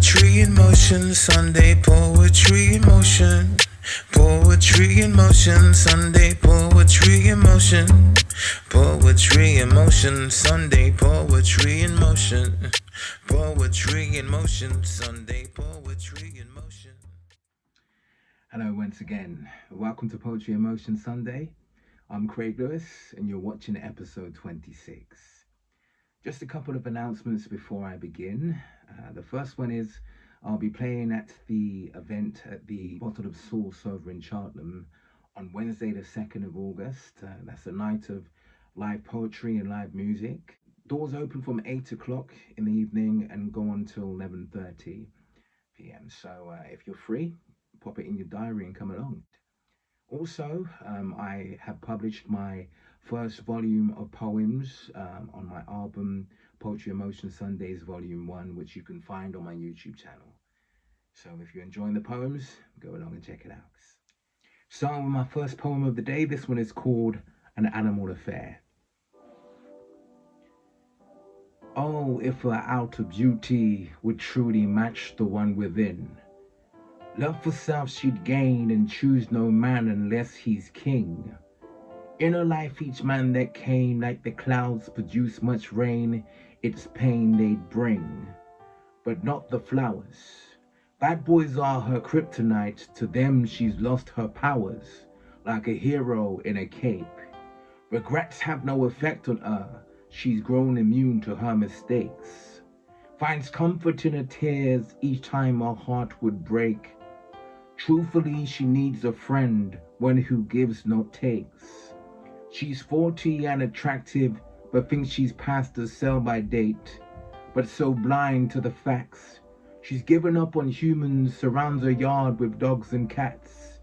Poetry in motion, Sunday poetry in motion. Poetry in motion, Sunday poetry in motion. Poetry in motion, Sunday poetry in motion. Poetry in motion, Sunday poetry in motion. Hello, once again. Welcome to Poetry in Motion Sunday. I'm Craig Lewis, and you're watching episode 26. Just a couple of announcements before I begin. The first one is I'll be playing at the event at the Bottle of Sauce over in Cheltenham on Wednesday, the 2nd of August. That's a night of live poetry and live music. Doors open from 8 o'clock in the evening and go on till 11:30 p.m. So if you're free, pop it in your diary and come along. Also, I have published my first volume of poems on my album Poetry in Motion Sundays Volume 1, which you can find on my YouTube channel. So if you're enjoying the poems, go along and check it out. Starting with my first poem of the day, this one is called An Animal Affair. Oh, if her outer beauty would truly match the one within, love for self she'd gain and choose no man unless he's king. In her life each man that came, like the clouds produce much rain, its pain they'd bring, but not the flowers. Bad boys are her kryptonite, to them she's lost her powers, like a hero in a cape. Regrets have no effect on her, she's grown immune to her mistakes. Finds comfort in her tears each time her heart would break. Truthfully, she needs a friend, one who gives not takes. She's 40 and attractive, but thinks she's past the sell-by date. But so blind to the facts, she's given up on humans, surrounds her yard with dogs and cats,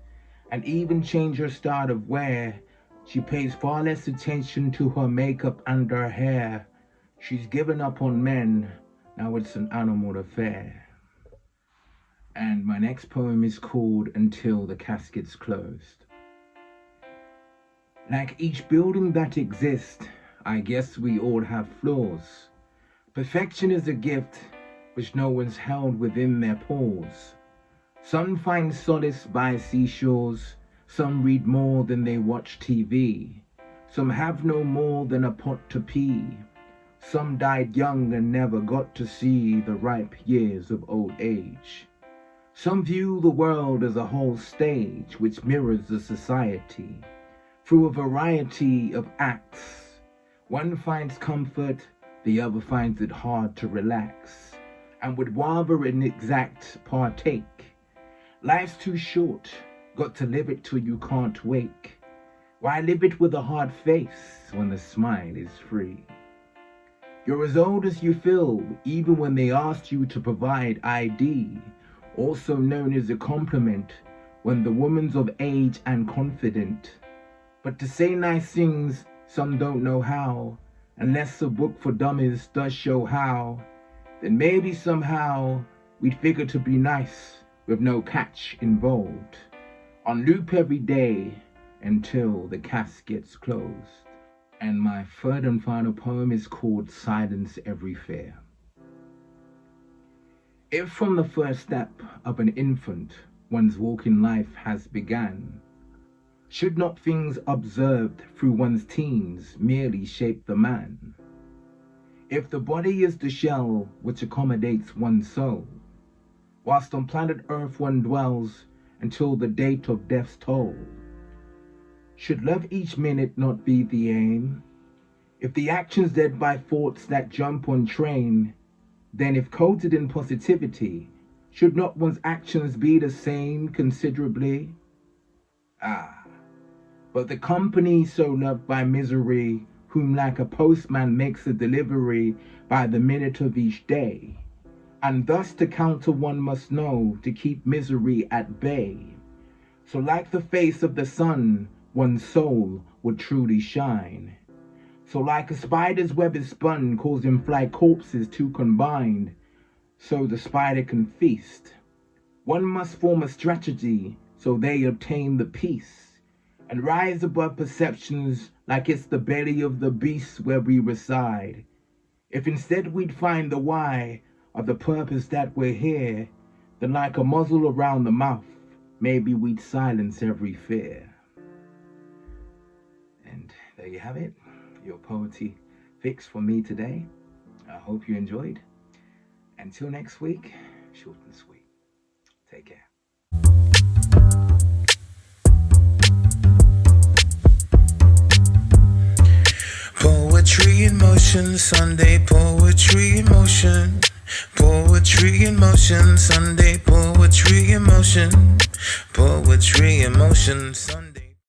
and even changed her style of wear. She pays far less attention to her makeup and her hair. She's given up on men, now it's an animal affair. And my next poem is called Until the Casket's Closed. Like each building that exists, I guess we all have flaws. Perfection is a gift which no one's held within their paws. Some find solace by seashores, some read more than they watch TV. Some have no more than a pot to pee. Some died young and never got to see the ripe years of old age. Some view the world as a whole stage which mirrors the society. Through a variety of acts, one finds comfort, the other finds it hard to relax, and would rather an exact partake. Life's too short, got to live it till you can't wake. Why live it with a hard face when the smile is free? You're as old as you feel, even when they asked you to provide ID. Also known as a compliment when the woman's of age and confident. But to say nice things, some don't know how, unless a book for dummies does show how, then maybe somehow we'd figure to be nice with no catch involved. On loop every day until the casket's closed. And my third and final poem is called Silence Every Fear. If from the first step of an infant one's walk in life has began, should not things observed through one's teens merely shape the man? If the body is the shell which accommodates one's soul, whilst on planet Earth one dwells until the date of death's toll, should love each minute not be the aim? If the action's led by thoughts that jump on train, then if coated in positivity, should not one's actions be the same considerably? But the company so loved by misery, whom like a postman makes a delivery by the minute of each day, and thus to counter one must know to keep misery at bay. So like the face of the sun, one's soul would truly shine. So like a spider's web is spun, causing fly corpses to combine, so the spider can feast. One must form a strategy so they obtain the peace, and rise above perceptions like it's the belly of the beast where we reside. If instead we'd find the why of the purpose that we're here, then like a muzzle around the mouth, maybe we'd silence every fear. And there you have it, your poetry fix for me today. I hope you enjoyed. Until next week, short and sweet. Take care. Poetry in motion, Sunday poetry in motion. Poetry in motion, Sunday poetry in motion. Poetry in motion, Sunday.